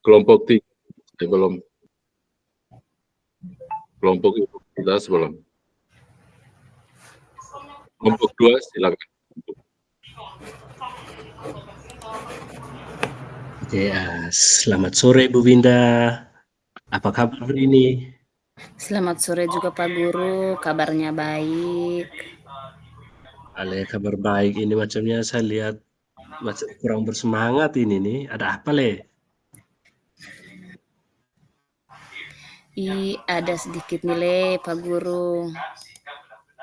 Kelompok 3 belum. Kelompok Ibu Vinda belum. Kelompok 2 silakan. Oke, selamat sore Bu Winda. Apa kabar hari ini? Selamat sore juga Pak Guru, kabarnya baik. Ale kabar baik ini macamnya saya lihat macam kurang bersemangat ini nih. Ada apa le? Ada sedikit nilai Pak Guru.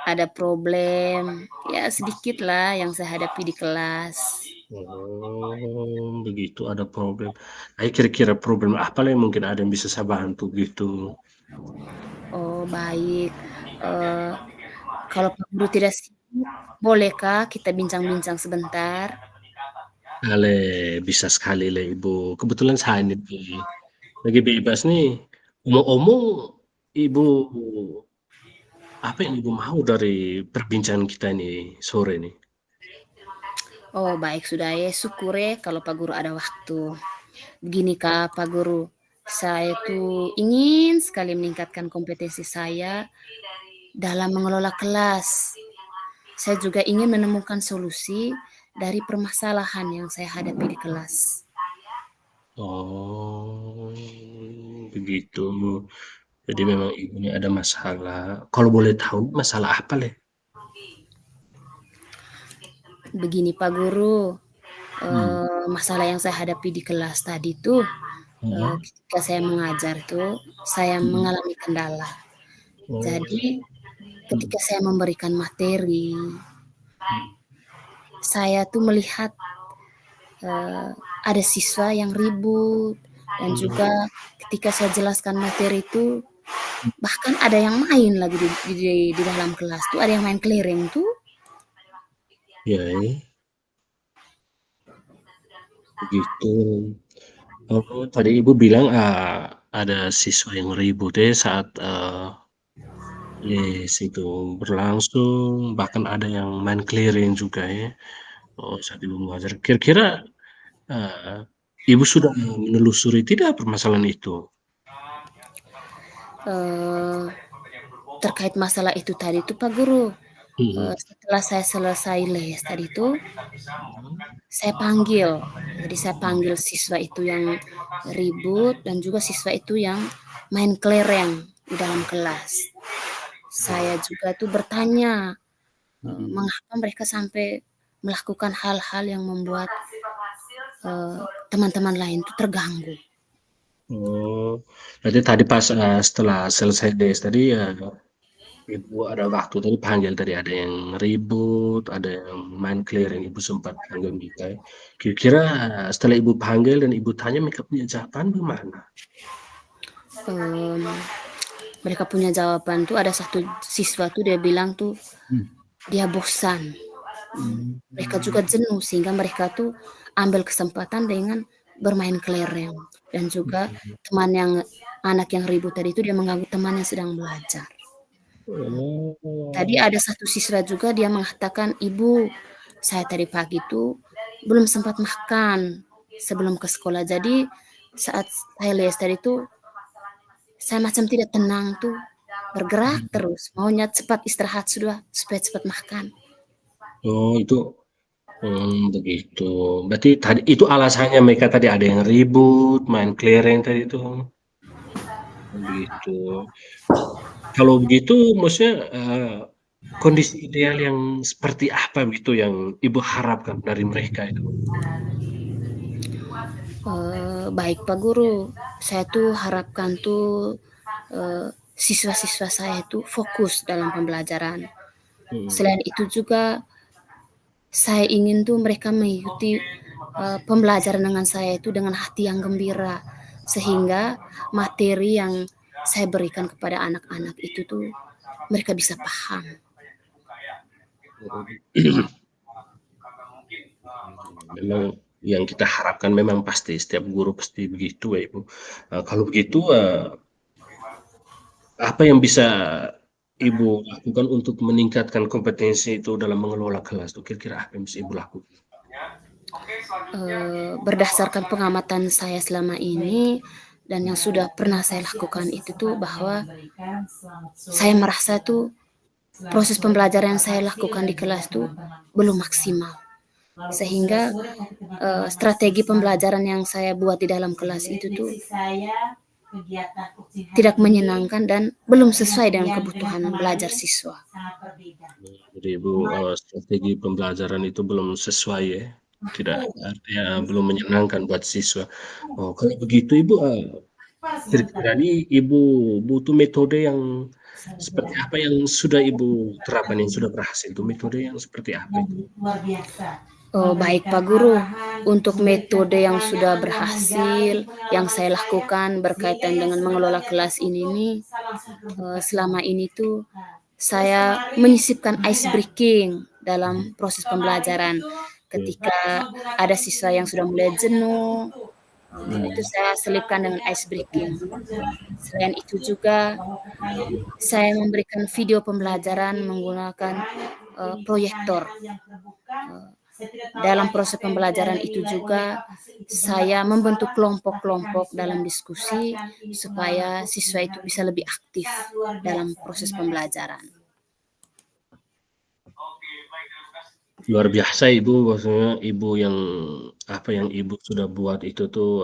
Ada problem, ya sedikit lah yang saya hadapi di kelas. Oh, begitu ada problem. Ayo kira-kira problem apa le? Mungkin ada yang bisa saya bantu gitu. Oh baik, kalau Pak Guru tidak sibuk, bolehkah kita bincang-bincang sebentar? Ale bisa sekali le Ibu. Kebetulan saya ini lagi bebas nih. Omong-omong, Ibu apa yang Ibu mau dari perbincangan kita ini sore nih? Oh baik sudah ya, syukur ya kalau Pak Guru ada waktu. Begini Kak Pak Guru, saya tuh ingin sekali meningkatkan kompetensi saya dalam mengelola kelas. Saya juga ingin menemukan solusi dari permasalahan yang saya hadapi di kelas. Oh, begitu. Jadi memang Ibu ini ada masalah. Kalau boleh tahu masalah apa le? Begini Pak Guru, Hmm. masalah yang saya hadapi di kelas tadi tuh, Hmm. ketika saya mengajar tuh, saya Hmm. mengalami kendala. Oh. Jadi Hmm. ketika saya memberikan materi, Hmm. saya tuh melihat ada siswa yang ribut dan juga ketika saya jelaskan materi itu bahkan ada yang main lagi di dalam kelas tuh, ada yang main kelereng tuh. Ya, begitu. Oh, tadi Ibu bilang ada siswa yang ribut ya saat les itu berlangsung, bahkan ada yang main keliling juga ya. Oh, saat Ibu mengajar. Kira-kira Ibu sudah menelusuri tidak permasalahan itu? Terkait masalah itu tadi tuh Pak Guru, Hmm. setelah saya selesai les tadi tuh, Hmm. saya panggil. Jadi saya panggil siswa itu yang ribut dan juga siswa itu yang main kelereng di dalam kelas. Saya juga tuh bertanya, Hmm. mengapa mereka sampai melakukan hal-hal yang membuat teman-teman lain tuh terganggu. Oh, berarti tadi pas setelah selesai des tadi Ibu ada waktu tadi panggil tadi ada yang ribut, ada yang main clearing, Ibu sempat panggil mereka. Kira-kira setelah Ibu panggil dan Ibu tanya mereka punya jawaban gimana? Mereka punya jawaban tuh, ada satu siswa tuh dia bilang tuh dia bosan. Mereka juga jenuh sehingga mereka tuh ambil kesempatan dengan bermain kelereng dan juga anak yang ribut tadi itu dia mengganggu teman yang sedang belajar. Tadi Oh. ada satu siswa juga dia mengatakan, "Ibu, saya tadi pagi tuh belum sempat makan sebelum ke sekolah. Jadi saat saya les tadi tuh saya macam tidak tenang tuh, bergerak terus, maunya cepat istirahat sudah supaya cepat makan." Oh, itu begitu. Berarti tadi itu alasannya mereka tadi ada yang ribut, main kelereng tadi itu. Begitu. Kalau begitu maksudnya kondisi ideal yang seperti apa begitu yang Ibu harapkan dari mereka itu? Baik Pak Guru, saya tuh harapkan tuh siswa-siswa saya itu fokus dalam pembelajaran. Hmm. Selain itu juga saya ingin tuh mereka mengikuti pembelajaran dengan saya itu dengan hati yang gembira, sehingga materi yang saya berikan kepada anak-anak itu tuh mereka bisa paham. Memang yang kita harapkan memang pasti setiap guru pasti begitu ya Ibu. Kalau begitu apa yang bisa Ibu lakukan untuk meningkatkan kompetensi itu dalam mengelola kelas tuh kira-kira apa yang bisa Ibu lakukan? berdasarkan pengamatan saya selama ini dan yang sudah pernah saya lakukan itu tuh bahwa saya merasa tuh proses pembelajaran yang saya lakukan di kelas tuh belum maksimal. Sehingga strategi pembelajaran yang saya buat di dalam kelas itu tuh tidak menyenangkan dan belum sesuai dengan kebutuhan belajar siswa. Jadi Ibu strategi pembelajaran itu belum sesuai ya, tidak artinya belum menyenangkan buat siswa. Oh, kalau begitu Ibu kira-kira ini Ibu butuh metode yang seperti apa yang sudah Ibu terapkan yang sudah berhasil? Itu metode yang seperti apa itu? Oh, baik Pak Guru, untuk metode yang sudah berhasil yang saya lakukan berkaitan dengan mengelola kelas ini nih, selama ini tuh saya menyisipkan ice breaking dalam proses pembelajaran. Ketika ada siswa yang sudah mulai jenuh, itu saya selipkan dengan ice breaking. Selain itu juga saya memberikan video pembelajaran menggunakan proyektor. Dalam proses pembelajaran itu juga saya membentuk kelompok-kelompok dalam diskusi supaya siswa itu bisa lebih aktif dalam proses pembelajaran. Luar biasa Ibu, maksudnya Ibu yang apa yang Ibu sudah buat itu tuh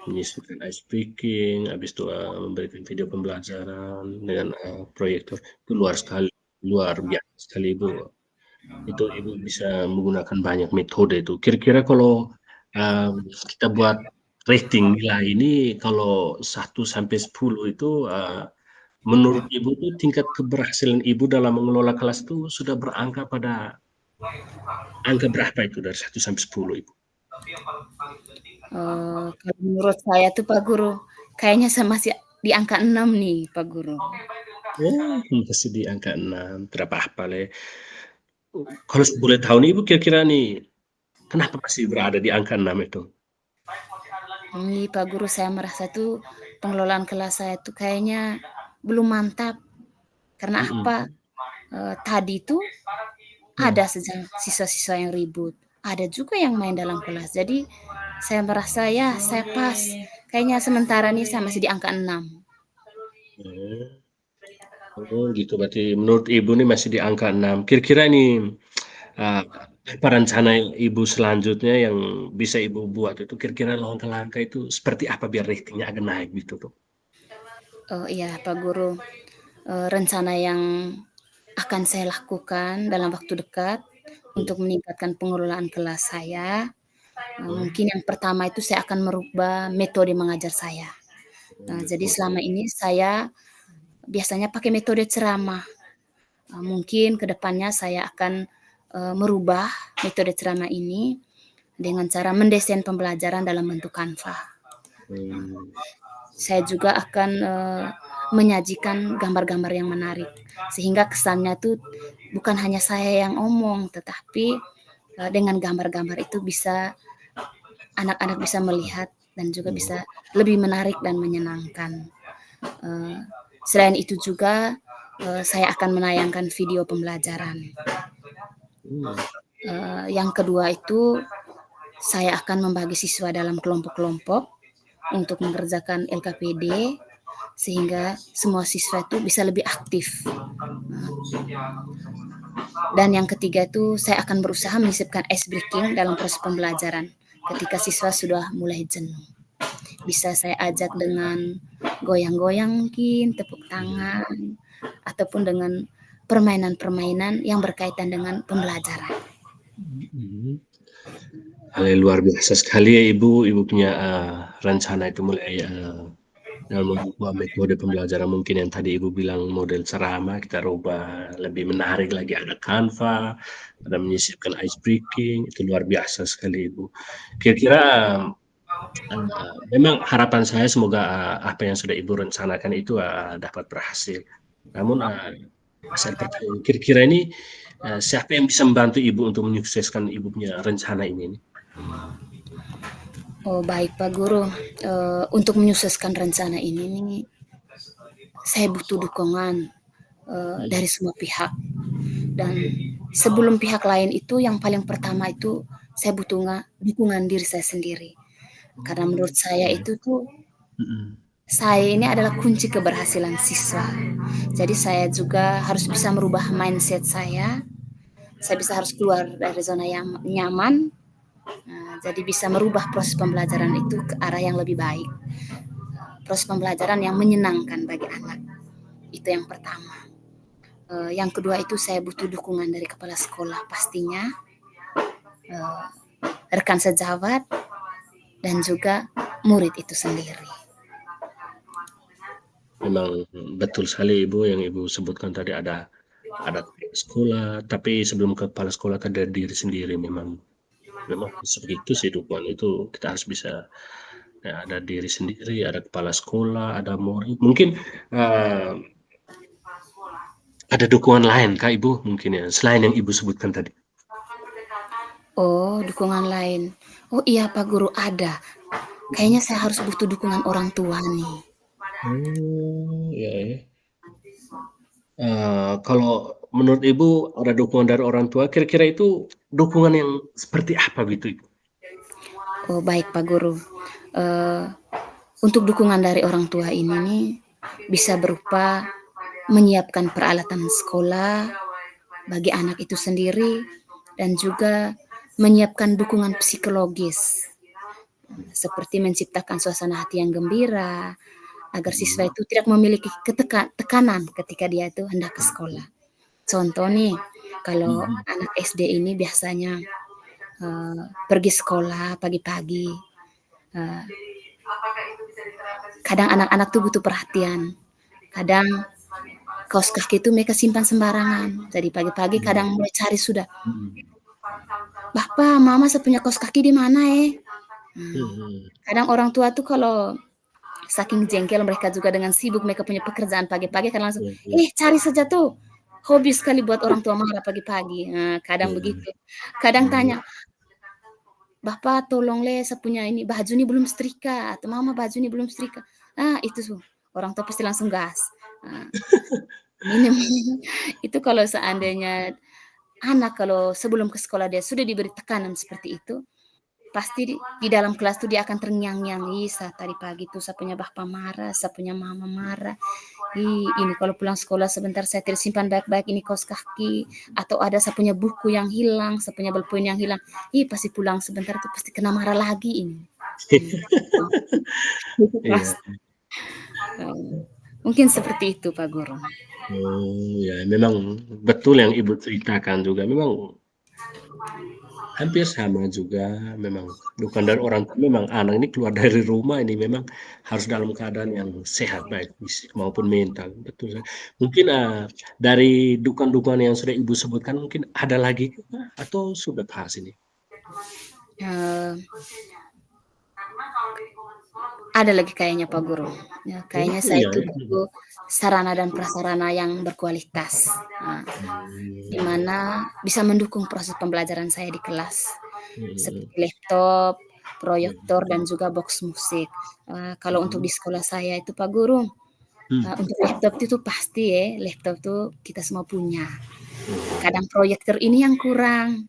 menyisipkan ice breaking, habis itu memberikan video pembelajaran dengan proyektor itu luar biasa sekali Ibu. Itu Ibu bisa menggunakan banyak metode itu. Kira-kira kalau kita buat rating nilai ini kalau 1 sampai 10 itu menurut Ibu tuh tingkat keberhasilan Ibu dalam mengelola kelas itu sudah berangka pada angka berapa itu dari 1 sampai 10 Ibu? Kalau menurut saya tuh Pak Guru, kayaknya saya masih di angka 6 nih Pak Guru. Oh, masih di angka 6, tidak apa-apa le. Kalau boleh tahu nih Ibu kira-kira nih, kenapa masih berada di angka 6 itu? Ini Pak Guru, saya merasa tuh pengelolaan kelas saya tuh kayaknya belum mantap. Karena apa? Tadi tuh ada saja siswa-siswa yang ribut. Ada juga yang main dalam kelas. Jadi saya merasa ya saya pas. Kayaknya sementara nih saya masih di angka 6. Oh gitu, berarti menurut Ibu nih masih di angka 6. Kira-kira ini apa rencana Ibu selanjutnya yang bisa Ibu buat itu kira-kira langkah-langkah itu seperti apa biar ratingnya agak naik gitu tuh? Oh iya Pak Guru, rencana yang akan saya lakukan dalam waktu dekat untuk meningkatkan pengelolaan kelas saya, mungkin yang pertama itu saya akan merubah metode mengajar saya. Jadi selama ini saya biasanya pakai metode ceramah. Mungkin ke depannya saya akan merubah metode ceramah ini dengan cara mendesain pembelajaran dalam bentuk Canva. Saya juga akan menyajikan gambar-gambar yang menarik sehingga kesannya tuh bukan hanya saya yang omong, tetapi dengan gambar-gambar itu bisa anak-anak bisa melihat dan juga bisa lebih menarik dan menyenangkan. Selain itu juga saya akan menayangkan video pembelajaran. Yang kedua itu saya akan membagi siswa dalam kelompok-kelompok untuk mengerjakan LKPD sehingga semua siswa itu bisa lebih aktif. Dan yang ketiga itu saya akan berusaha menyisipkan ice breaking dalam proses pembelajaran ketika siswa sudah mulai jenuh. Bisa saya ajak dengan goyang-goyang mungkin, tepuk tangan, ataupun dengan permainan-permainan yang berkaitan dengan pembelajaran. Luar biasa sekali ya Ibu punya rencana itu mulai dalam membuat metode pembelajaran mungkin yang tadi Ibu bilang model ceramah kita rubah lebih menarik lagi, ada Canva, ada menyisipkan ice breaking, itu luar biasa sekali Ibu. Kira-kira memang harapan saya semoga apa yang sudah Ibu rencanakan itu dapat berhasil. Namun saya bertanya, kira-kira ini siapa yang bisa membantu Ibu untuk menyukseskan Ibu punya rencana ini? Oh baik Pak Guru, untuk menyukseskan rencana ini saya butuh dukungan dari semua pihak. Dan sebelum pihak lain itu yang paling pertama itu saya butuh dukungan diri saya sendiri. Karena menurut saya Oke. itu tuh, Mhm. saya ini adalah kunci keberhasilan siswa. Jadi saya juga harus bisa merubah mindset saya. Saya bisa harus keluar dari zona yang nyaman. Jadi bisa merubah proses pembelajaran itu ke arah yang lebih baik. Proses pembelajaran yang menyenangkan bagi anak. Itu yang pertama. Yang kedua itu saya butuh dukungan dari kepala sekolah pastinya, eh, rekan sejawat, dan juga murid itu sendiri. Memang betul sekali Ibu yang Ibu sebutkan tadi ada kepala sekolah, tapi sebelum kepala sekolah kan ada diri sendiri memang sebegitu sih dukungan itu kita harus bisa ya, ada diri sendiri, ada kepala sekolah, ada murid. Mungkin ada dukungan lain Kak Ibu mungkin ya selain yang Ibu sebutkan tadi. Oh, dukungan lain. Oh iya Pak Guru, ada. Kayaknya saya harus butuh dukungan orang tua nih. Oh, ya ya. Kalau menurut Ibu ada dukungan dari orang tua, kira-kira itu dukungan yang seperti apa gitu Ibu? Oh baik Pak Guru. Untuk dukungan dari orang tua ini nih bisa berupa menyiapkan peralatan sekolah bagi anak itu sendiri dan juga menyiapkan dukungan psikologis seperti menciptakan suasana hati yang gembira agar siswa itu tidak memiliki tekanan ketika dia itu hendak ke sekolah. Contoh nih, kalau Mhm. anak SD ini biasanya pergi sekolah pagi-pagi, eh, kadang anak-anak tuh butuh perhatian. Kadang kaos kaki itu mereka simpan sembarangan. Jadi pagi-pagi Mhm. kadang mulai cari sudah. Mhm. Bapak, mama saya punya kaos kaki di mana Mhm. Kadang orang tua tuh kalau saking jengkel mereka juga dengan sibuk mereka punya pekerjaan pagi-pagi kan langsung, Iya iya. cari saja tuh. Hobi sekali buat orang tua marah pagi-pagi. Kadang Iya. begitu. Kadang Oh. tanya, Bapak tolong le saya punya ini baju ini belum setrika atau mama baju ini belum setrika. Itu tuh orang tua pasti langsung gas. Nah, ini itu kalau seandainya anak kalau sebelum ke sekolah dia sudah diberi tekanan seperti itu, pasti di dalam kelas tuh dia akan terngiang-ngiang, "Ih, tadi pagi tuh saya punya bapak marah, saya punya mama marah. Ini kalau pulang sekolah sebentar saya tidak simpan baik-baik ini kaos kaki atau ada saya punya buku yang hilang, saya punya bolpen yang hilang. Pasti pulang sebentar tuh pasti kena marah lagi ini." Mmm, itu Iya. pasti. Mungkin seperti itu Pak Guru. Oh, ya memang betul yang Ibu ceritakan juga, memang hampir sama juga, memang bukan dari orang tua, memang anak ini keluar dari rumah ini memang harus dalam keadaan yang sehat, baik fisik maupun mental, betul Kak. Mungkin, dari dukungan-dukungan yang sudah Ibu sebutkan mungkin ada lagi Kak, atau sudah pas ini? Eee, ada lagi kayaknya Pak Guru. Ya, Oh, kayaknya saya iya itu ya? Mhm. butuh sarana dan prasarana yang berkualitas, di Mmm. mana bisa mendukung proses pembelajaran saya di kelas, Mhm. seperti laptop, Mhm. proyektor, dan juga box musik. Kalau untuk di Mhm. sekolah saya itu Pak Guru, Mmm. untuk laptop itu pasti ya, laptop tuh kita semua punya. Mhm. Kadang proyektor ini yang kurang.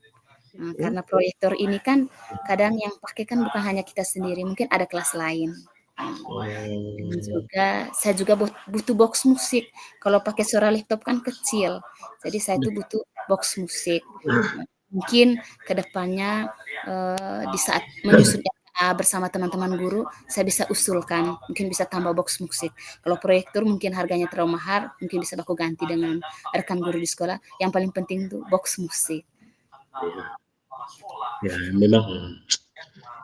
Oh, Karena proyektor ini kan kadang yang pakai kan bukan hanya kita sendiri, mungkin ada kelas lain. Dan oh, juga saya juga butuh box musik. Kalau pakai suara laptop kan kecil, jadi saya tuh butuh box musik. Mungkin ke depannya, di saat menyusun RKA bersama teman-teman guru, saya bisa usulkan, mungkin bisa tambah box musik. Kalau proyektor mungkin harganya terlalu mahal, mungkin bisa aku ganti dengan rekan guru di sekolah, yang paling penting tuh box musik. iya. Ya memang,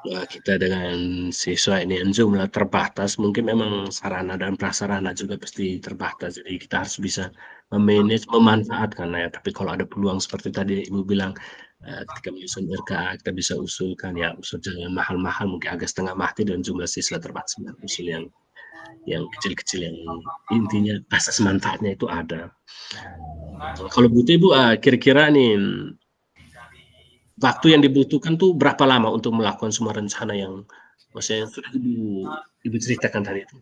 ya kita dengan siswa ini yang jumlah terbatas, mungkin memang sarana dan prasarana juga pasti terbatas. Jadi kita harus bisa memanfaatkan ya. Tapi kalau ada peluang seperti tadi Ibu bilang, ketika menyusun RKA kita bisa usulkan ya, usul jangan mahal-mahal, mungkin agak setengah mati dan jumlah siswa terbatas, usul yang kecil-kecil yang intinya asas manfaatnya itu ada. Kalau begitu Ibu, kira-kira nih waktu yang dibutuhkan tuh berapa lama untuk melakukan semua rencana yang maksudnya yang sudah Ibu ceritakan tadi itu?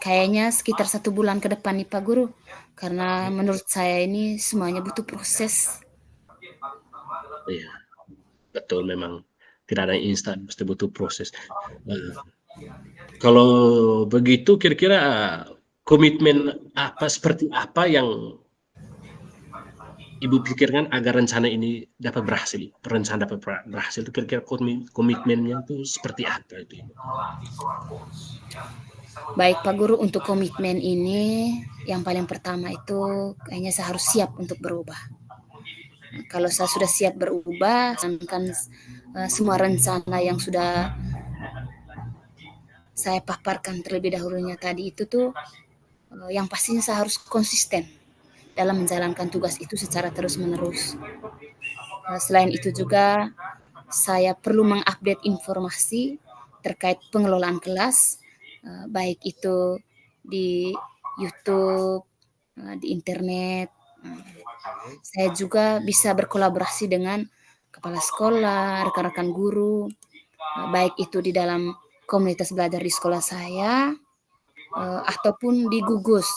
Kayaknya sekitar 1 bulan ke depan nih Pak Guru, karena menurut saya ini semuanya butuh proses. Iya. betul memang tidak ada yang instan, mesti butuh proses. Kalau begitu kira-kira komitmen seperti apa yang Ibu pikirkan agar rencana ini dapat berhasil? Rencana dapat berhasil itu kira-kira komitmennya itu seperti apa itu? Baik Pak Guru, untuk komitmen ini yang paling pertama itu kayaknya saya harus siap untuk berubah. Kalau saya sudah siap berubah, sedangkan semua rencana yang sudah saya paparkan terlebih dahulunya tadi itu tuh yang pastinya saya harus konsisten dalam menjalankan tugas itu secara terus-menerus. Selain itu juga saya perlu mengupdate informasi terkait pengelolaan kelas, baik itu di YouTube, di internet. Saya juga bisa berkolaborasi dengan kepala sekolah, rekan-rekan guru, baik itu di dalam komunitas belajar di sekolah saya, ataupun di gugus,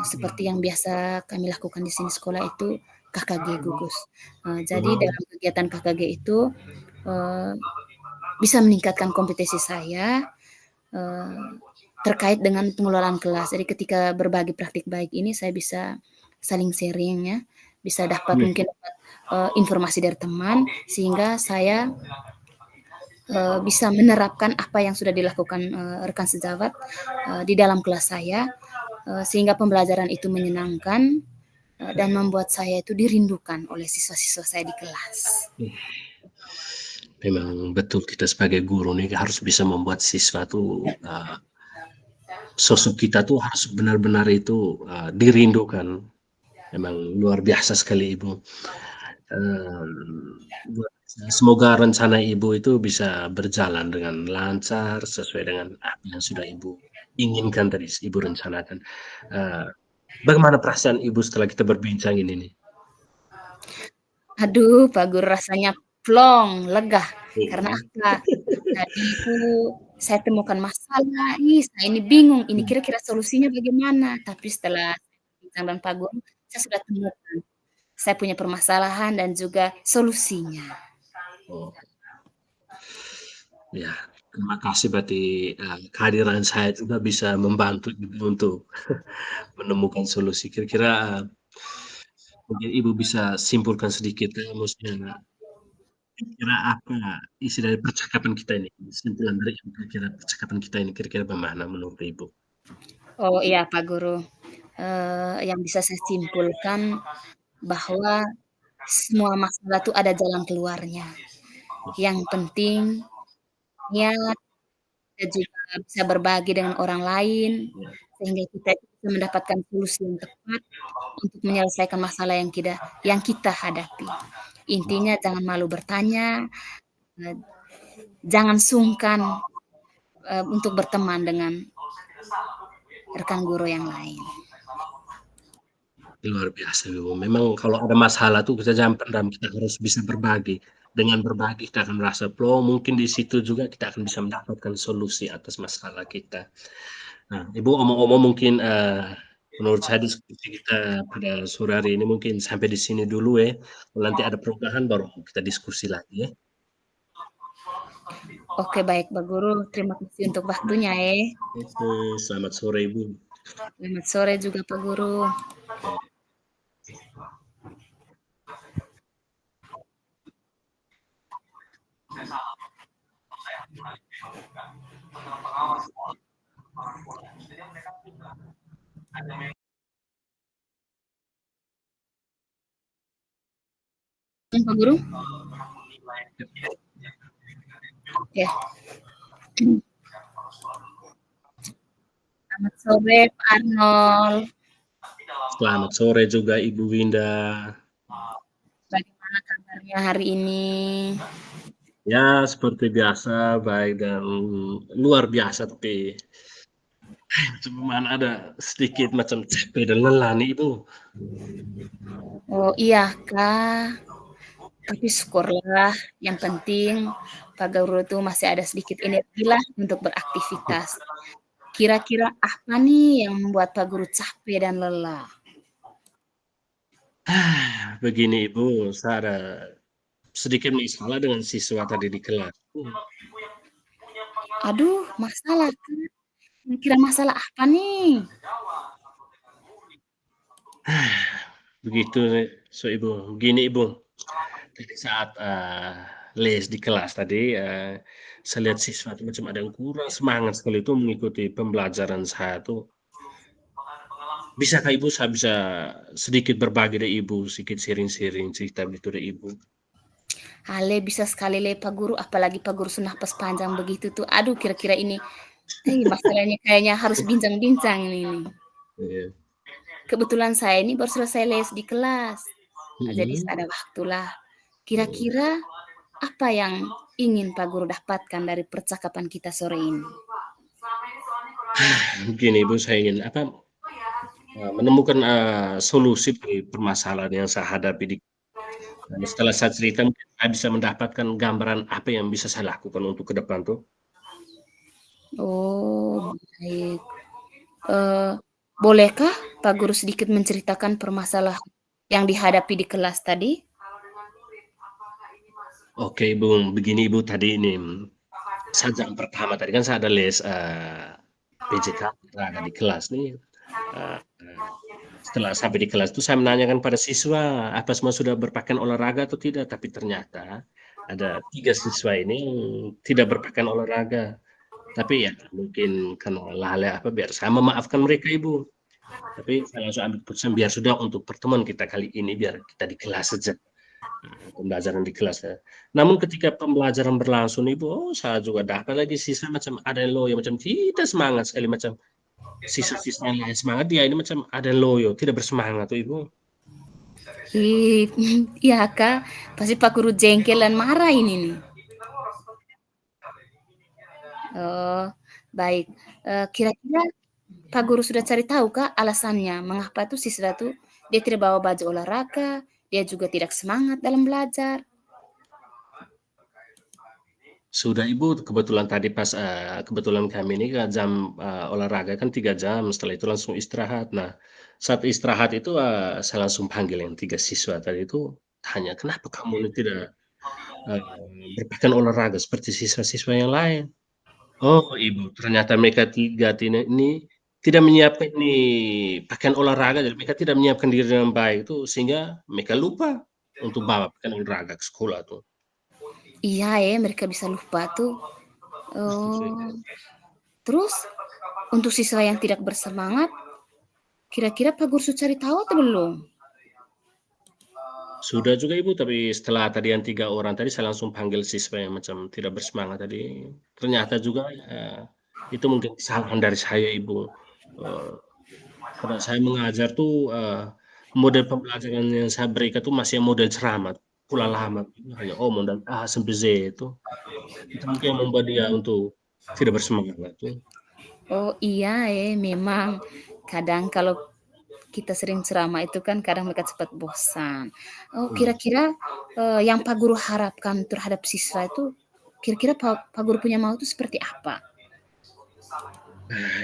seperti yang biasa kami lakukan di sini sekolah itu KKG gugus. Jadi dalam kegiatan KKG itu bisa meningkatkan kompetensi saya terkait dengan pengelolaan kelas. Jadi ketika berbagi praktik baik ini saya bisa saling sharing ya, bisa dapat mungkin informasi dari teman sehingga saya bisa menerapkan apa yang sudah dilakukan rekan sejawat di dalam kelas saya sehingga pembelajaran itu menyenangkan dan membuat saya itu dirindukan oleh siswa-siswa saya di kelas. Memang betul kita sebagai guru nih harus bisa membuat siswa tuh sosok kita tuh harus benar-benar itu dirindukan. Memang luar biasa sekali Ibu. Semoga rencana Ibu itu bisa berjalan dengan lancar sesuai dengan apa yang sudah Ibu inginkan tadi, Ibu rencanakan. Bagaimana perasaan Ibu setelah kita berbincang ini nih? Aduh, Pak Guru rasanya plong, lega. Karena apa? Tadi itu saya temukan masalah, saya ini bingung, ini kira-kira solusinya bagaimana? Tapi setelah bincang dengan Pak Guru, saya sudah temukan. Saya punya permasalahan dan juga solusinya. Ya, terima kasih berarti kehadiran saya juga bisa membantu Ibu untuk menemukan solusi. Kira-kira mungkin Ibu bisa simpulkan sedikit maksudnya kira-kira apa isi dari percakapan kita ini? Kesimpulan dari kira-kira percakapan kita ini kira-kira bagaimana menurut Ibu? Oh iya Pak Guru, yang bisa saya simpulkan bahwa semua masalah itu ada jalan keluarnya. Yang penting niat, kita juga bisa berbagi dengan orang lain, sehingga kita bisa mendapatkan solusi yang tepat untuk menyelesaikan masalah yang kita hadapi. Intinya jangan malu bertanya, jangan sungkan untuk berteman dengan rekan guru yang lain. Luar biasa Ibu. Memang kalau ada masalah tuh kita jangan pendam, kita harus bisa berbagi. Dengan berbagi kita akan merasa plong, mungkin di situ juga kita akan bisa mendapatkan solusi atas masalah kita. Nah, Ibu omong-omong mungkin menurut saya diskusi kita pada sore hari ini mungkin sampai di sini dulu ya. Kalau nanti ada perubahan baru kita diskusi lagi ya. Oke baik Pak Guru, terima kasih untuk waktunya ya. Oke, selamat sore Ibu. Selamat sore juga Pak Guru. Pak Guru? Oke. Selamat sore Pak Arnold. Selamat sore juga Ibu Winda. Bagaimana kabarnya hari ini? Ya, seperti biasa, baik dan luar biasa, tapi cuman ada sedikit macam capek dan lelah nih Ibu. Oh iya Kak, tapi syukurlah yang penting Pak Guru itu masih ada sedikit energi lah untuk beraktivitas. Kira-kira apa nih yang membuat Pak Guru capek dan lelah? Begini Ibu, saya ada sedikit masalah dengan siswa tadi di kelas. Aduh, masalah kan? Kira masalah apa nih? Begitu so Ibu. Gini Ibu, tadi saat les di kelas tadi, saya lihat siswa itu macam ada yang kurang semangat sekali itu mengikuti pembelajaran saya tuh. Bisakah Ibu saya bisa sedikit berbagi dari Ibu, sedikit sharing-sharing cerita begitu dari Ibu? Ale bisa sekali le Pak Guru, apalagi Pak Guru napas panjang begitu tuh. Aduh, kira-kira ini, masalahnya kayaknya harus bincang-bincang ini. Iya. Kebetulan saya ini baru selesai les di kelas. Jadi Mhm. ada waktulah. Kira-kira apa yang ingin Pak Guru dapatkan dari percakapan kita sore ini? Begini Ibu, saya ingin menemukan solusi dari permasalahan yang saya hadapi setelah saya cerita mungkin saya bisa mendapatkan gambaran apa yang bisa saya lakukan untuk ke depan tuh. Oh, baik. Bolehkah Pak Guru sedikit menceritakan permasalahan yang dihadapi di kelas tadi? Oke Ibu, begini Ibu tadi ini, saya jam pertama tadi kan saya ada les PJK olahraga di kelas nih. Setelah sampai di kelas itu saya menanyakan pada siswa apa semua sudah berpakaian olahraga atau tidak, tapi ternyata ada 3 siswa ini yang tidak berpakaian olahraga. Tapi ya mungkin karena lalai biar saya memaafkan mereka Ibu. Tapi saya langsung ambil keputusan biar sudah untuk pertemuan kita kali ini biar kita di kelas saja. Pembelajaran di kelas ya. Namun ketika pembelajaran berlangsung Ibu, saya juga dapat lagi siswa macam ada yang loyo macam tidak semangat sekali macam siswa-siswa yang lain semangat dia ini macam ada yang loyo tidak bersemangat tuh Ibu. Iya Kak, pasti Pak Guru jengkel dan marah ini nih. Oh, baik. Kira-kira Pak Guru sudah cari tahu Kak alasannya mengapa tuh siswa tuh dia tidak bawa baju olahraga, dia juga tidak semangat dalam belajar? Sudah Ibu, kebetulan tadi pas kebetulan kami ini jam olahraga kan 3 jam, setelah itu langsung istirahat. Nah, saat istirahat itu saya langsung panggil yang 3 siswa tadi itu, tanya, "Kenapa kamu ini tidak berpakaian olahraga seperti siswa-siswa yang lain?" Oh Ibu, ternyata mereka 3 ini tidak menyiapkan nih pakaian olahraga, jadi mereka tidak menyiapkan diri dengan baik itu sehingga mereka lupa untuk bawa pakaian olahraga ke sekolah tuh. Iya ya, mereka bisa lupa tuh. Oh, terus untuk siswa yang tidak bersemangat, kira-kira Pak Guru sudah cari tahu atau belum? Sudah juga Ibu, tapi setelah tadi yang 3 orang tadi saya langsung panggil siswa yang macam tidak bersemangat tadi. Ternyata juga, itu mungkin kesalahan dari saya Ibu, karena saya mengajar tuh, model pembelajaran yang saya berikan tuh masih yang model ceramah, pola lama, hanya omong dan A sampai Z itu. Itu mungkin yang membuat dia untuk tidak bersemangat tuh. Oh iya memang kadang kalau kita sering ceramah itu kan kadang mereka cepat bosan. Oh kira-kira yang Pak Guru harapkan terhadap siswa itu, kira-kira Pak Guru punya mau itu seperti apa?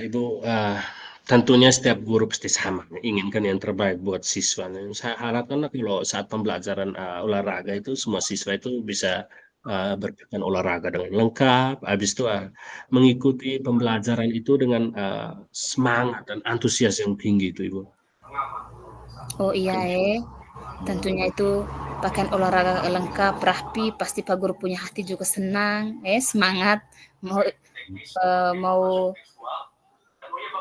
Ibu, tentunya setiap guru pasti sama, inginkan yang terbaik buat siswanya. Saya harapkan kalau saat pembelajaran olahraga itu semua siswa itu bisa berpakaian olahraga dengan lengkap, habis itu mengikuti pembelajaran itu dengan semangat dan antusias yang tinggi itu, Ibu. Oh iya tentunya itu pakaian olahraga lengkap, rapi, pasti Pak Guru punya hati juga senang, semangat mau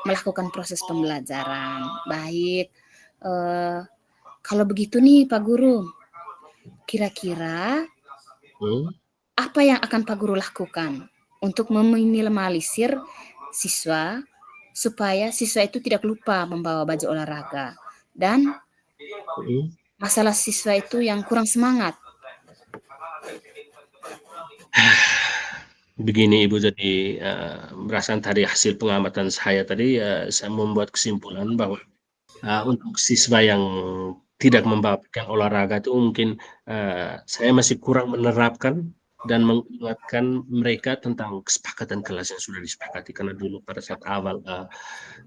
melakukan proses pembelajaran. Baik, kalau begitu nih Pak Guru, kira-kira apa yang akan Pak Guru lakukan untuk meminimalisir siswa supaya siswa itu tidak lupa membawa baju olahraga dan masalah siswa itu yang kurang semangat? Begini Ibu, jadi berdasarkan tadi hasil pengamatan saya tadi, saya membuat kesimpulan bahwa untuk siswa yang tidak membawa pakaian olahraga itu mungkin saya masih kurang menerapkan dan mengingatkan mereka tentang kesepakatan kelas yang sudah disepakati. Karena dulu pada saat awal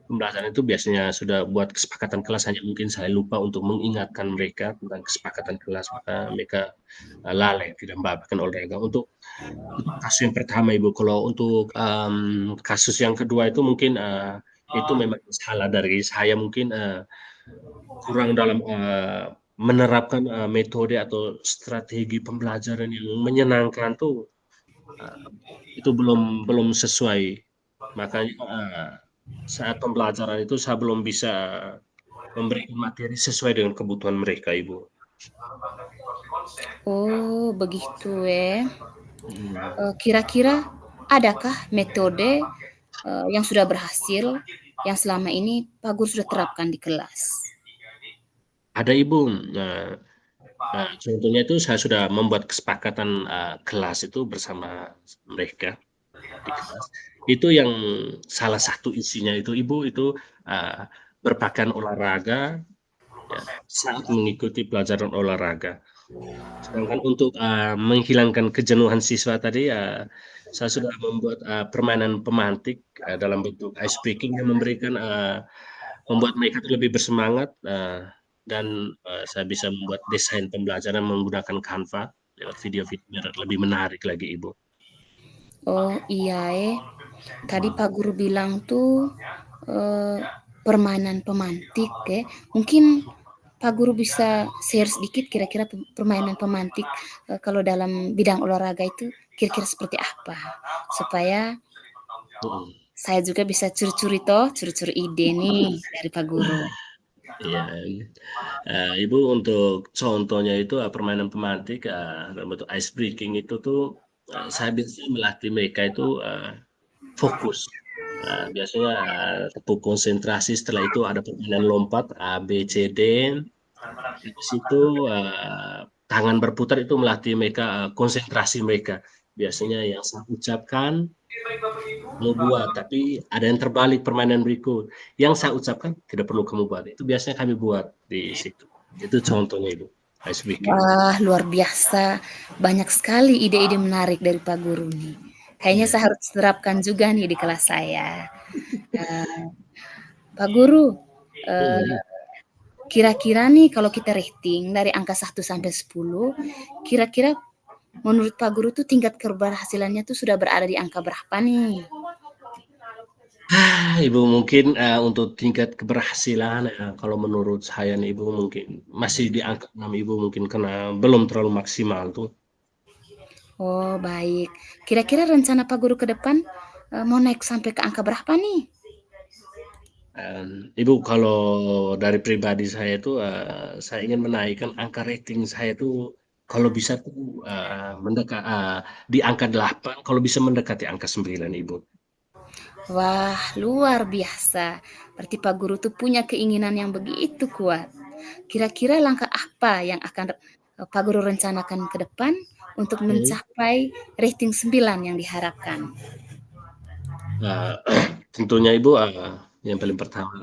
pembelajaran itu biasanya sudah buat kesepakatan kelas, hanya mungkin saya lupa untuk mengingatkan mereka tentang kesepakatan kelas, maka mereka lalai, tidak melakukan olahraga. Untuk kasus yang pertama Ibu, kalau untuk kasus yang kedua itu mungkin itu memang salah dari saya, mungkin kurang dalam menerapkan metode atau strategi pembelajaran yang menyenangkan tuh, itu belum sesuai. Makanya saat pembelajaran itu saya belum bisa memberikan materi sesuai dengan kebutuhan mereka, Ibu. Oh, begitu ya. Hmm. Kira-kira adakah metode yang sudah berhasil yang selama ini Pak Guru sudah terapkan di kelas? Ada Ibu. Contohnya itu saya sudah membuat kesepakatan kelas itu bersama mereka di kelas. Itu yang salah satu isinya itu Ibu, itu berpakaian olahraga ya, saat mengikuti pelajaran olahraga. Sedangkan untuk menghilangkan kejenuhan siswa tadi, saya sudah membuat permainan pemantik dalam bentuk ice breaking yang membuat mereka lebih bersemangat, dan saya bisa membuat desain pembelajaran menggunakan Canva lewat video-video biar lebih menarik lagi, Ibu. Oh iya tadi Pak Guru bilang tuh permainan pemantik ya. Mungkin Pak Guru bisa share sedikit kira-kira permainan pemantik kalau dalam bidang olahraga itu kira-kira seperti apa supaya saya juga bisa curi-curi ide nih dari Pak Guru. Iya, Ibu, untuk contohnya itu permainan pemantik dalam bentuk ice breaking itu tuh saya bisa melatih mereka itu fokus. Biasanya tepuk konsentrasi, setelah itu ada permainan lompat A, B, C, D. Di situ tangan berputar itu melatih mereka konsentrasi mereka. Biasanya yang saya ucapkan kamu buat, tapi ada yang terbalik permainan berikut. Yang saya ucapkan tidak perlu kamu buat. Itu biasanya kami buat di situ. Itu contohnya Ibu, ice breaking. Wah, luar biasa. Banyak sekali ide-ide menarik dari Pak Guru nih. Kayaknya saya harus terapkan juga nih di kelas saya. Pak Guru, kira-kira nih kalau kita rating dari angka 1 sampai 10, kira-kira menurut Pak Guru tuh tingkat keberhasilannya tuh sudah berada di angka berapa nih? Ibu, mungkin untuk tingkat keberhasilan kalau menurut saya nih Ibu mungkin masih di angka 6 Ibu, mungkin karena belum terlalu maksimal tuh. Oh, baik. Kira-kira rencana Pak Guru ke depan mau naik sampai ke angka berapa nih? Ibu, kalau dari pribadi saya tuh saya ingin menaikkan angka rating saya tuh kalau bisa tuh mendekat di angka 8, kalau bisa mendekati angka 9 Ibu. Wah, luar biasa. Berarti Pak Guru tuh punya keinginan yang begitu kuat. Kira-kira langkah apa yang akan Pak Guru rencanakan ke depan untuk mencapai rating 9 yang diharapkan? Tentunya Ibu, yang paling pertama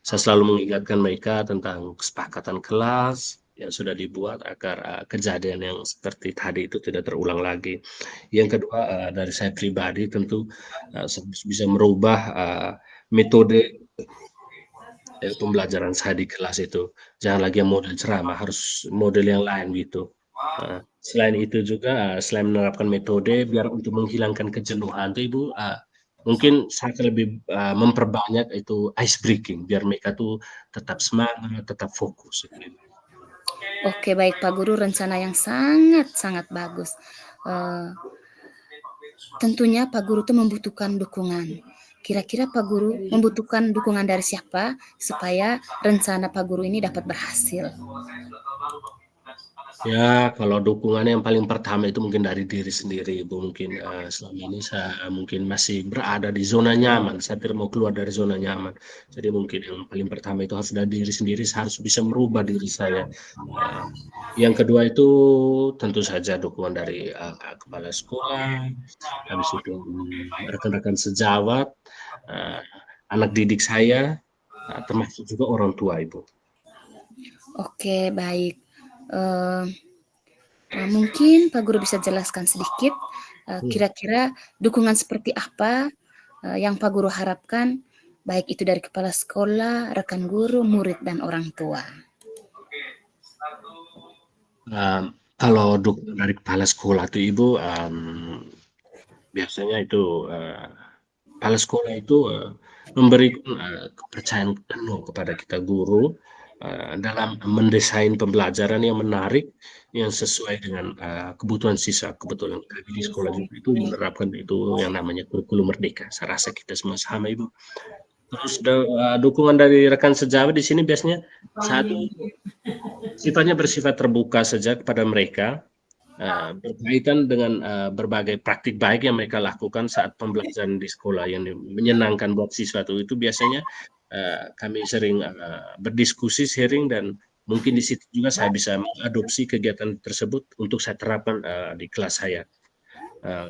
saya selalu mengingatkan mereka tentang kesepakatan kelas yang sudah dibuat agar kejadian yang seperti tadi itu tidak terulang lagi. Yang kedua, dari saya pribadi tentu saya bisa merubah metode pembelajaran saya di kelas itu. Jangan lagi yang model ceramah, harus model yang lain gitu. Selain itu juga, selain menerapkan metode biar untuk menghilangkan kejenuhan tuh Ibu, mungkin saya akan lebih memperbanyak itu ice breaking biar mereka tuh tetap semangat, tetap fokus. Oke, baik Pak Guru, rencana yang sangat-sangat bagus. Tentunya Pak Guru tuh membutuhkan dukungan. Kira-kira Pak Guru membutuhkan dukungan dari siapa supaya rencana Pak Guru ini dapat berhasil? Ya, kalau dukungannya yang paling pertama itu mungkin dari diri sendiri, Ibu. Mungkin selama ini saya mungkin masih berada di zona nyaman. Saya tidak mau keluar dari zona nyaman. Jadi mungkin yang paling pertama itu harus dari diri sendiri. Saya harus bisa merubah diri saya. Yang kedua itu tentu saja dukungan dari kepala sekolah, habis itu rekan-rekan sejawat, anak didik saya, termasuk juga orang tua, Ibu. Oke, baik. Mungkin Pak Guru bisa jelaskan sedikit, Hmm. kira-kira dukungan seperti apa yang Pak Guru harapkan, baik itu dari kepala sekolah, rekan guru, murid, dan orang tua? Kalau dari kepala sekolah tuh Ibu, biasanya itu kepala sekolah itu memberikan kepercayaan penuh kepada kita guru dalam mendesain pembelajaran yang menarik, yang sesuai dengan kebutuhan siswa. Kebetulan kami di sekolah juga itu menerapkan itu yang namanya kurikulum merdeka. Saya rasa kita semua sama Ibu. Terus dukungan dari rekan sejawat di sini biasanya satu sifatnya bersifat terbuka saja kepada mereka, berkaitan dengan berbagai praktik baik yang mereka lakukan saat pembelajaran di sekolah yang menyenangkan buat siswa itu biasanya kami sering berdiskusi, sharing, dan mungkin di situ juga saya bisa mengadopsi kegiatan tersebut untuk saya terapkan di kelas saya.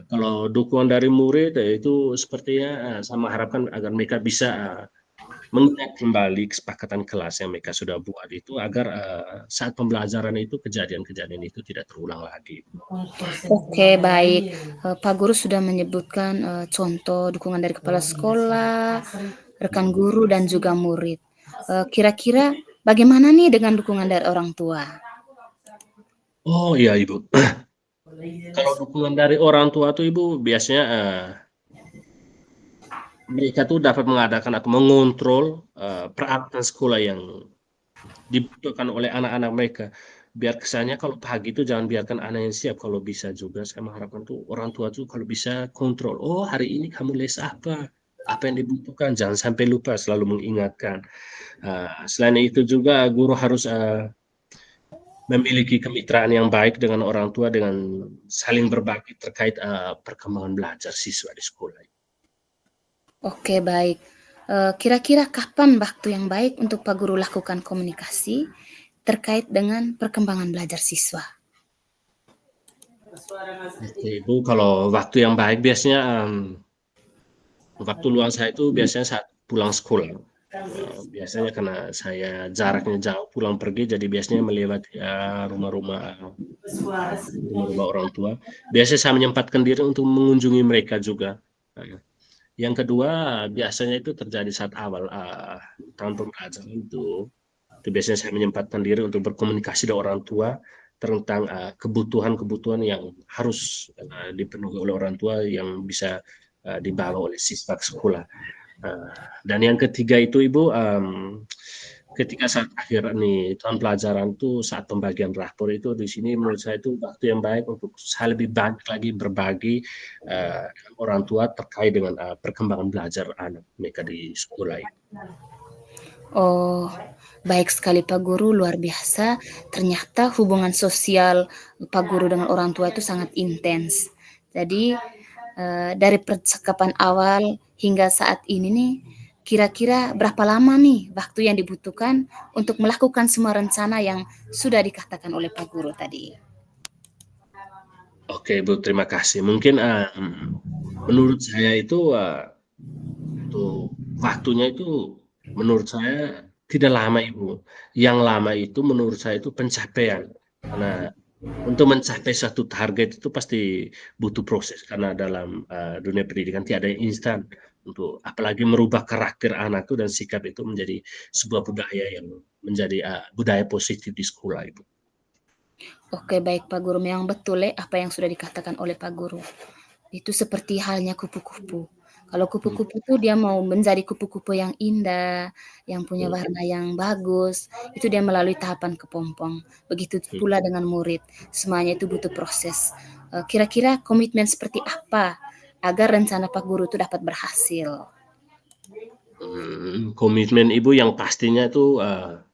Kalau dukungan dari murid itu sepertinya saya mengharapkan agar mereka bisa mengingat kembali kesepakatan kelas yang mereka sudah buat itu agar saat pembelajaran itu kejadian-kejadian itu tidak terulang lagi. Oke, baik. Pak Guru sudah menyebutkan contoh dukungan dari kepala sekolah, rekan guru, dan juga murid. Kira-kira bagaimana nih dengan dukungan dari orang tua? Oh iya Ibu, kalau dukungan dari orang tua tuh Ibu biasanya mereka tuh dapat mengadakan atau mengontrol peralatan sekolah yang dibutuhkan oleh anak-anak mereka. Biar kesannya kalau pagi itu jangan biarkan anak yang siap, kalau bisa juga saya mengharapkan tuh orang tua tuh kalau bisa kontrol, oh hari ini kamu les apa yang dibutuhkan, jangan sampai lupa, selalu mengingatkan. Selain itu juga guru harus memiliki kemitraan yang baik dengan orang tua, dengan saling berbagi terkait perkembangan belajar siswa di sekolah. Oke, baik. Kira-kira kapan waktu yang baik untuk Pak Guru lakukan komunikasi terkait dengan perkembangan belajar siswa? Oke, Ibu, kalau waktu yang baik biasanya waktu luang saya itu biasanya saat pulang sekolah. Biasanya karena saya jaraknya jauh pulang pergi, jadi biasanya melewati rumah-rumah orang tua. Biasanya saya menyempatkan diri untuk mengunjungi mereka juga. Yang kedua, biasanya itu terjadi saat awal tahun pembelajaran itu biasanya saya menyempatkan diri untuk berkomunikasi dengan orang tua tentang kebutuhan-kebutuhan yang harus dipenuhi oleh orang tua yang bisa dibawa oleh siswa ke sekolah. Dan yang ketiga itu Ibu, ketika saat akhir nih tahun pelajaran tuh saat pembagian rapor itu di sini menurut saya itu waktu yang baik untuk saya lebih banyak lagi berbagi dengan orang tua terkait dengan perkembangan belajar anak mereka di sekolah. Oh, baik sekali Pak Guru, luar biasa. Ternyata hubungan sosial Pak Guru dengan orang tua itu sangat intens. Jadi dari percakapan awal hingga saat ini nih, kira-kira berapa lama nih waktu yang dibutuhkan untuk melakukan semua rencana yang sudah dikatakan oleh Pak Guru tadi? Oke Bu, terima kasih. Mungkin menurut saya itu untuk waktunya itu menurut saya tidak lama Ibu. Yang lama itu menurut saya itu pencapaian. Karena untuk mencapai satu target itu pasti butuh proses, karena dalam dunia pendidikan tidak ada yang instan. Untuk apalagi merubah karakter anak itu dan sikap itu menjadi sebuah budaya yang menjadi budaya positif di sekolah Ibu. Oke, baik Pak Guru, memang betul apa yang sudah dikatakan oleh Pak Guru. Itu seperti halnya kupu-kupu. Kalau kupu-kupu itu dia mau menjadi kupu-kupu yang indah, yang punya warna yang bagus, itu dia melalui tahapan kepompong. Begitu pula dengan murid, semuanya itu butuh proses. Kira-kira komitmen seperti apa agar rencana Pak Guru itu dapat berhasil? Komitmen Ibu yang pastinya itu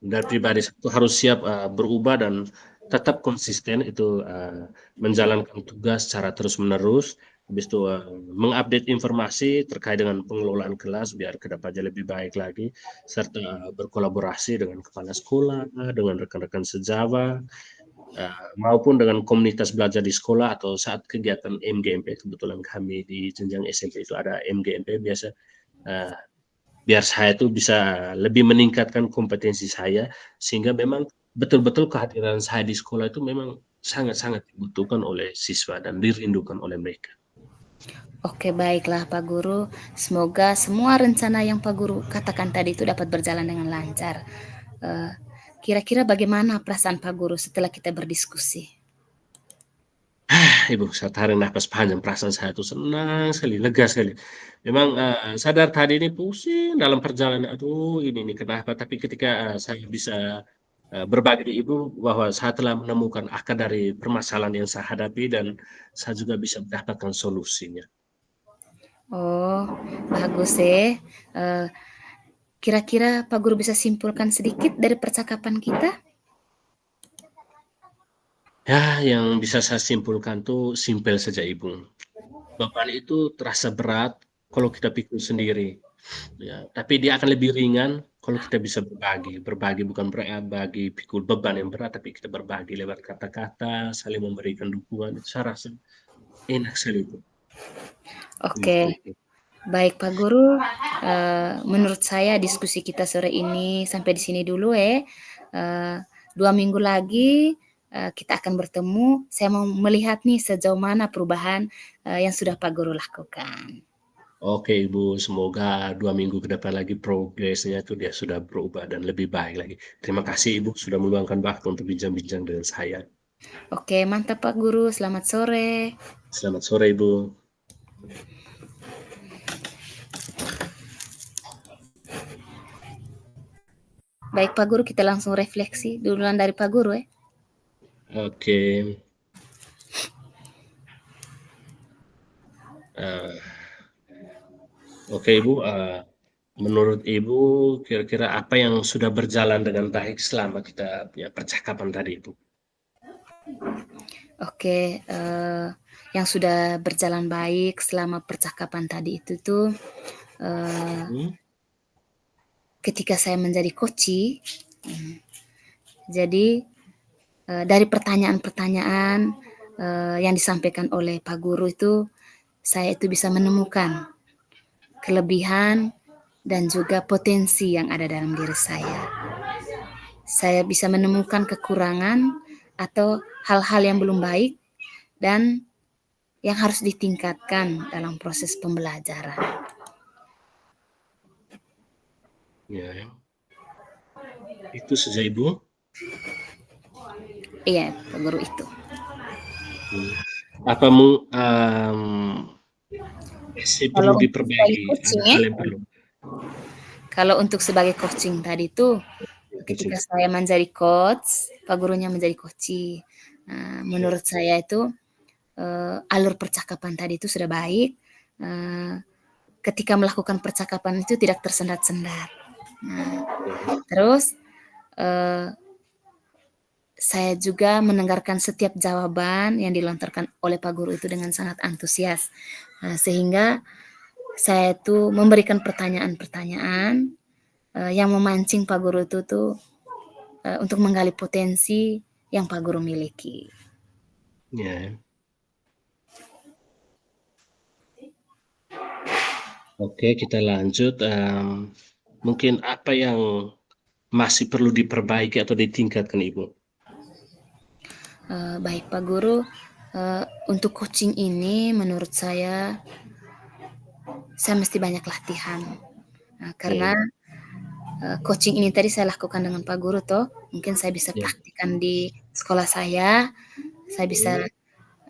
dari pribadi itu harus siap berubah dan tetap konsisten itu menjalankan tugas secara terus-menerus, habis itu mengupdate informasi terkait dengan pengelolaan kelas biar kedepannya lebih baik lagi, serta berkolaborasi dengan kepala sekolah, dengan rekan-rekan sejawat, maupun dengan komunitas belajar di sekolah atau saat kegiatan MGMP. Kebetulan kami di jenjang SMP itu ada MGMP biasa. Biar saya tuh bisa lebih meningkatkan kompetensi saya, sehingga memang betul-betul kehadiran saya di sekolah itu memang sangat-sangat dibutuhkan oleh siswa dan dirindukan oleh mereka. Oke, baiklah Pak Guru. Semoga semua rencana yang Pak Guru katakan tadi itu dapat berjalan dengan lancar. Kira-kira bagaimana perasaan Pak Guru setelah kita berdiskusi? Ibu, saya tarik nafas panjang, perasaan saya itu senang sekali, lega sekali. Memang, sadar tadi ini pusing dalam perjalanan, aduh ini nih kenapa, tapi ketika, saya bisa, berbagi di Ibu bahwa saya telah menemukan akar dari permasalahan yang saya hadapi dan saya juga bisa mendapatkan solusinya. Oh, bagus ya. Kira-kira Pak Guru bisa simpulkan sedikit dari percakapan kita? Ya, yang bisa saya simpulkan tuh simpel saja Ibu. Beban itu terasa berat kalau kita pikul sendiri, ya, tapi dia akan lebih ringan kalau kita bisa berbagi. Berbagi bukan berbagi pikul beban yang berat, tapi kita berbagi lewat kata-kata, saling memberikan dukungan, itu saya rasa enak sekali itu. Oke, baik Pak Guru. Menurut saya diskusi kita sore ini sampai di sini dulu ya. 2 minggu lagi kita akan bertemu. Saya mau melihat nih sejauh mana perubahan yang sudah Pak Guru lakukan. Oke Ibu, semoga 2 minggu ke depan lagi progresnya itu dia sudah berubah dan lebih baik lagi. Terima kasih Ibu sudah meluangkan waktu untuk bincang-bincang dengan saya. Oke, mantap Pak Guru. Selamat sore. Selamat sore Ibu. Baik Pak Guru, kita langsung refleksi duluan dari Pak Guru ya. Oke. Oke Ibu, menurut Ibu kira-kira apa yang sudah berjalan dengan baik selama kita punya percakapan tadi Ibu? Oke, yang sudah berjalan baik selama percakapan tadi itu tuh ketika saya menjadi coach, jadi dari pertanyaan-pertanyaan yang disampaikan oleh Pak Guru itu, saya itu bisa menemukan kelebihan dan juga potensi yang ada dalam diri saya. Saya bisa menemukan kekurangan atau hal-hal yang belum baik dan yang harus ditingkatkan dalam proses pembelajaran. Ya. Itu saja Ibu. Iya, Pak Guru itu. Apa masih perlu diperbaiki? Ada hal yang perlu. Kalau untuk sebagai coaching tadi tuh, ketika saya menjadi coach, Pak Gurunya menjadi coach. Menurut saya itu alur percakapan tadi itu sudah baik. Ketika melakukan percakapan itu tidak tersendat-sendat. Terus saya juga mendengarkan setiap jawaban yang dilontarkan oleh Pak Guru itu dengan sangat antusias. Sehingga saya tuh memberikan pertanyaan-pertanyaan yang memancing Pak Guru itu tuh untuk menggali potensi yang Pak Guru miliki. Ya. Oke, kita lanjut. Mungkin apa yang masih perlu diperbaiki atau ditingkatkan Ibu? Baik Pak Guru, untuk coaching ini menurut saya mesti banyak latihan. Karena coaching ini tadi saya lakukan dengan Pak Guru toh, mungkin saya bisa praktikan di sekolah saya bisa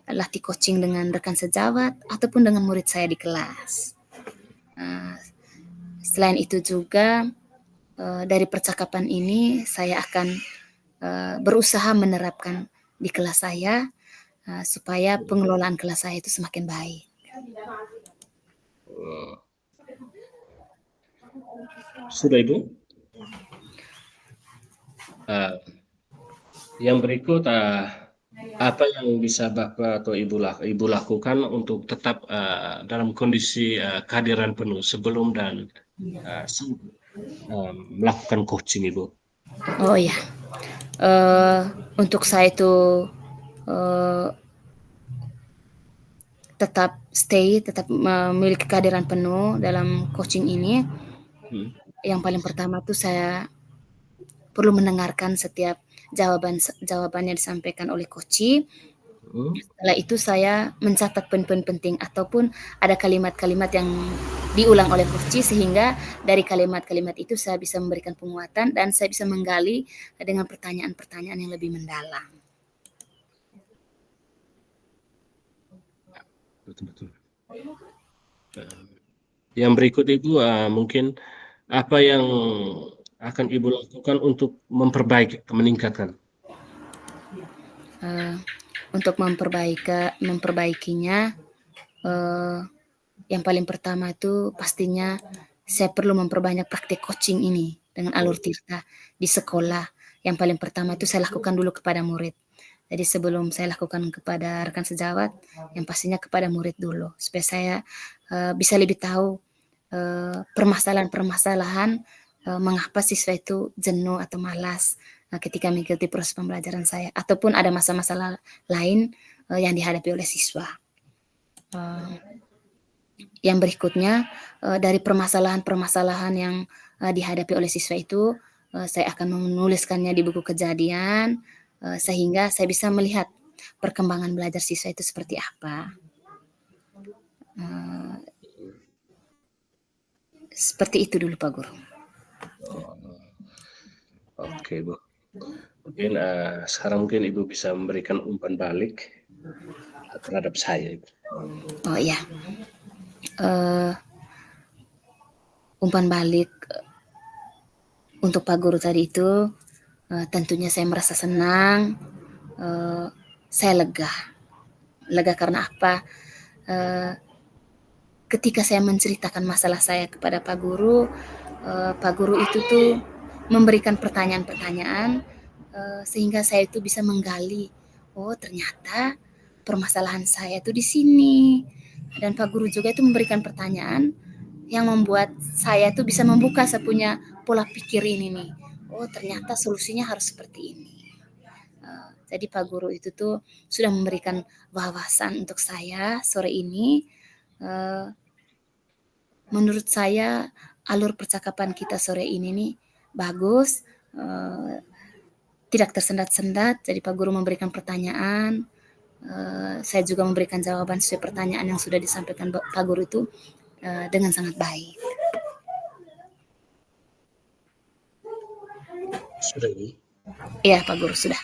latih coaching dengan rekan sejawat ataupun dengan murid saya di kelas. Selain itu juga dari percakapan ini saya akan berusaha menerapkan di kelas saya supaya pengelolaan kelas saya itu semakin baik. Sudah Ibu? Yang berikut apa yang bisa Bapak atau Ibu lakukan untuk tetap dalam kondisi kehadiran penuh sebelum dan melakukan coaching Ibu? Oh ya, untuk saya itu tetap memiliki kehadiran penuh dalam coaching ini. Yang paling pertama tuh saya perlu mendengarkan setiap jawaban yang disampaikan oleh coach. Setelah itu saya mencatat poin-poin penting ataupun ada kalimat-kalimat yang diulang oleh coach sehingga dari kalimat-kalimat itu saya bisa memberikan penguatan dan saya bisa menggali dengan pertanyaan-pertanyaan yang lebih mendalam. Betul-betul. Yang berikut Ibu mungkin apa yang akan Ibu lakukan untuk meningkatkan? Untuk memperbaikinya, yang paling pertama itu pastinya saya perlu memperbanyak praktik coaching ini dengan alur tirta di sekolah. Yang paling pertama itu saya lakukan dulu kepada murid. Jadi sebelum saya lakukan kepada rekan sejawat, yang pastinya kepada murid dulu supaya saya bisa lebih tahu permasalahan-permasalahan mengapa siswa itu jenuh atau malas ketika mengikuti proses pembelajaran saya, ataupun ada masalah-masalah lain yang dihadapi oleh siswa. Yang berikutnya, dari permasalahan-permasalahan yang dihadapi oleh siswa itu, saya akan menuliskannya di buku kejadian, sehingga saya bisa melihat perkembangan belajar siswa itu seperti apa. Seperti itu dulu Pak Guru. Oke Bu. Mungkin sekarang mungkin Ibu bisa memberikan umpan balik terhadap saya, Ibu. Oh iya. Umpan balik untuk Pak Guru tadi itu tentunya saya merasa senang, saya lega karena apa? Ketika saya menceritakan masalah saya kepada Pak Guru itu tuh memberikan pertanyaan-pertanyaan sehingga saya itu bisa menggali, oh ternyata permasalahan saya itu di sini. Dan Pak Guru juga itu memberikan pertanyaan yang membuat saya itu bisa membuka saya punya pola pikir ini nih. Oh ternyata solusinya harus seperti ini. Jadi Pak Guru itu tuh sudah memberikan wawasan untuk saya sore ini. Menurut saya alur percakapan kita sore ini nih bagus, tidak tersendat-sendat. Jadi Pak Guru memberikan pertanyaan, saya juga memberikan jawaban sesuai pertanyaan yang sudah disampaikan Pak Guru itu dengan sangat baik. Sudah Ibu? Iya Pak Guru, sudah.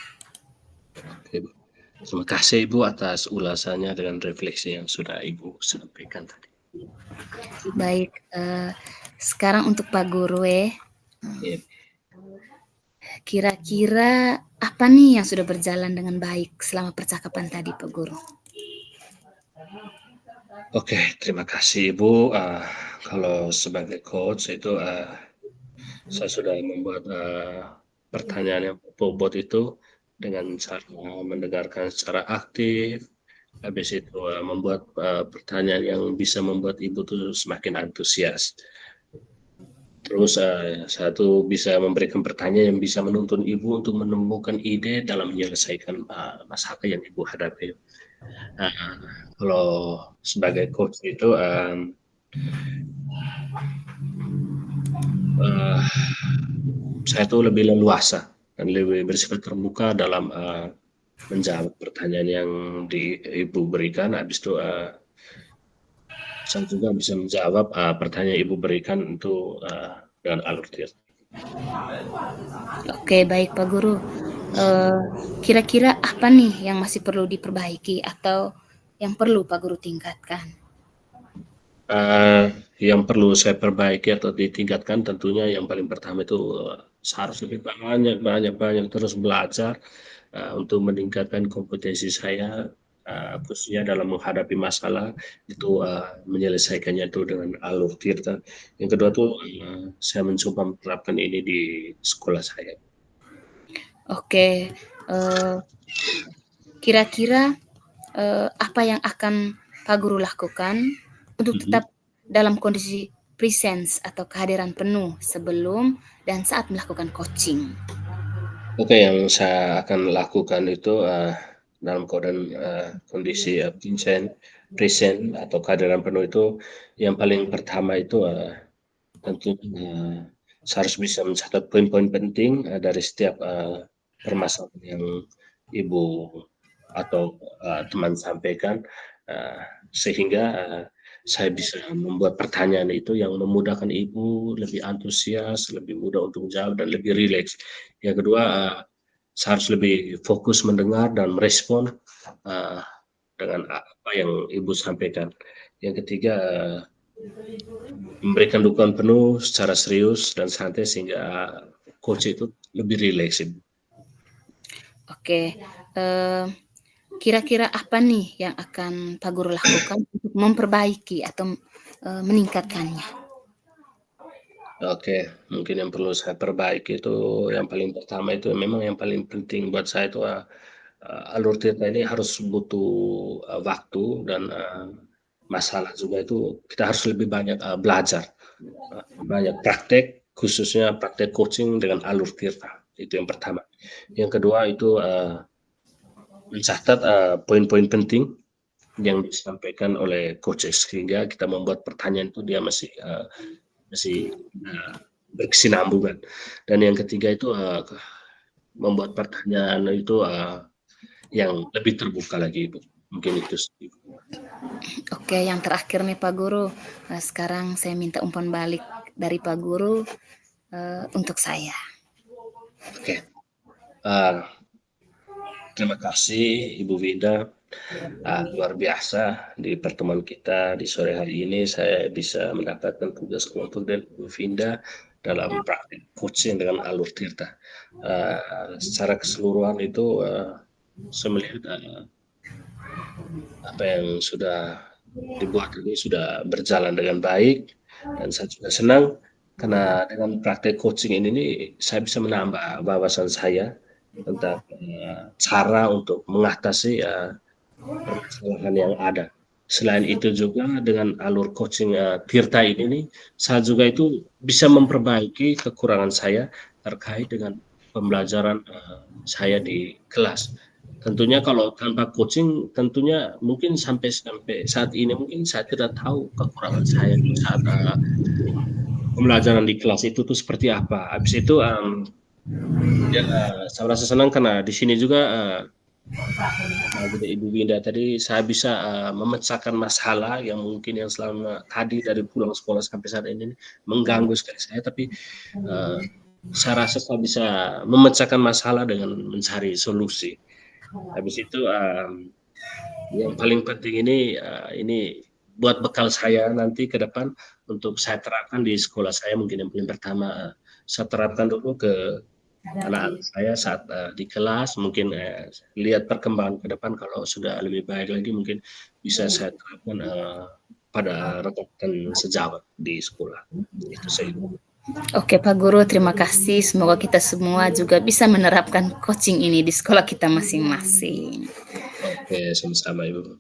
Oke Bu. Terima kasih Ibu atas ulasannya dengan refleksi yang sudah Ibu sampaikan tadi. Baik, sekarang untuk Pak Guru kira-kira apa nih yang sudah berjalan dengan baik selama percakapan tadi Pak Guru? Oke, terima kasih Ibu. Kalau sebagai coach itu saya sudah membuat pertanyaan yang bobot itu dengan cara mendengarkan secara aktif. Habis itu membuat pertanyaan yang bisa membuat Ibu tuh semakin antusias. Terus saya tuh bisa memberikan pertanyaan yang bisa menuntun Ibu untuk menemukan ide dalam menyelesaikan masalah yang Ibu hadapi. Kalau sebagai coach itu saya tuh lebih leluasa dan lebih bersifat terbuka dalam menjawab pertanyaan yang Ibu berikan. Habis itu saya juga bisa menjawab pertanyaan Ibu berikan itu dengan alur tirta. Oke, baik Pak Guru. Kira-kira apa nih yang masih perlu diperbaiki atau yang perlu Pak Guru tingkatkan? Yang perlu saya perbaiki atau ditingkatkan tentunya yang paling pertama itu harus lebih banyak terus belajar untuk meningkatkan kompetensi saya khususnya dalam menghadapi masalah itu menyelesaikannya itu dengan alur tirta. Yang kedua tuh saya mencoba menerapkan ini di sekolah saya. Oke, kira-kira apa yang akan Pak Guru lakukan untuk tetap dalam kondisi presence atau kehadiran penuh sebelum dan saat melakukan coaching? Oke, yang saya akan lakukan itu dalam kondisi present atau kehadiran penuh itu yang paling pertama itu tentunya saya harus bisa mencatat poin-poin penting dari setiap permasalahan yang Ibu atau teman sampaikan, sehingga saya bisa membuat pertanyaan itu yang memudahkan Ibu, lebih antusias, lebih mudah untuk menjawab, dan lebih rileks. Yang kedua, saya harus lebih fokus mendengar dan merespon dengan apa yang Ibu sampaikan. Yang ketiga, memberikan dukungan penuh secara serius dan santai sehingga coach itu lebih rileks, Ibu. Oke, kira-kira apa nih yang akan Pak Guru lakukan untuk memperbaiki atau meningkatkannya? Oke, mungkin yang perlu saya perbaiki itu yang paling pertama itu memang yang paling penting buat saya itu alur cerita ini harus butuh waktu dan masalah juga itu kita harus lebih banyak belajar, banyak praktek, khususnya praktek coaching dengan alur tirta. Itu yang pertama. Yang kedua itu mencatat poin-poin penting yang disampaikan oleh coaches sehingga kita membuat pertanyaan itu dia masih berkesinambungan. Dan yang ketiga itu membuat pertanyaan itu yang lebih terbuka lagi, Ibu. Mungkin itu sih. Oke, yang terakhir nih Pak Guru. Sekarang saya minta umpan balik dari Pak Guru untuk saya. Oke. Terima kasih Ibu Winda. Luar biasa di pertemuan kita di sore hari ini saya bisa mendapatkan tugas kelompok dari Ibu Winda dalam praktik coaching dengan alur tirta. Secara keseluruhan itu saya melihat apa yang sudah dibuat ini sudah berjalan dengan baik, dan saya juga senang karena dengan praktek coaching ini saya bisa menambah wawasan saya tentang cara untuk mengatasi permasalahan yang ada. Selain itu juga dengan alur coaching tirta ini saya juga itu bisa memperbaiki kekurangan saya terkait dengan pembelajaran saya di kelas. Tentunya kalau tanpa coaching, tentunya mungkin sampai saat ini mungkin saya tidak tahu kekurangan saya saat pembelajaran di kelas itu tuh seperti apa. Habis itu ya, saya merasa senang karena di sini juga Ibu Winda tadi saya bisa memecahkan masalah yang mungkin yang selama tadi dari pulang sekolah sampai saat ini mengganggu sekali saya, tapi saya rasa saya bisa memecahkan masalah dengan mencari solusi. Habis itu yang paling penting ini buat bekal saya nanti ke depan untuk saya terapkan di sekolah saya. Mungkin yang paling pertama saya terapkan dulu ke anak-anak saya saat di kelas, mungkin lihat perkembangan ke depan kalau sudah lebih baik lagi mungkin bisa saya terapkan pada rekan sejawat di sekolah. Itu saja. Oke Pak Guru, terima kasih. Semoga kita semua juga bisa menerapkan coaching ini di sekolah kita masing-masing. Oke, sama-sama Ibu.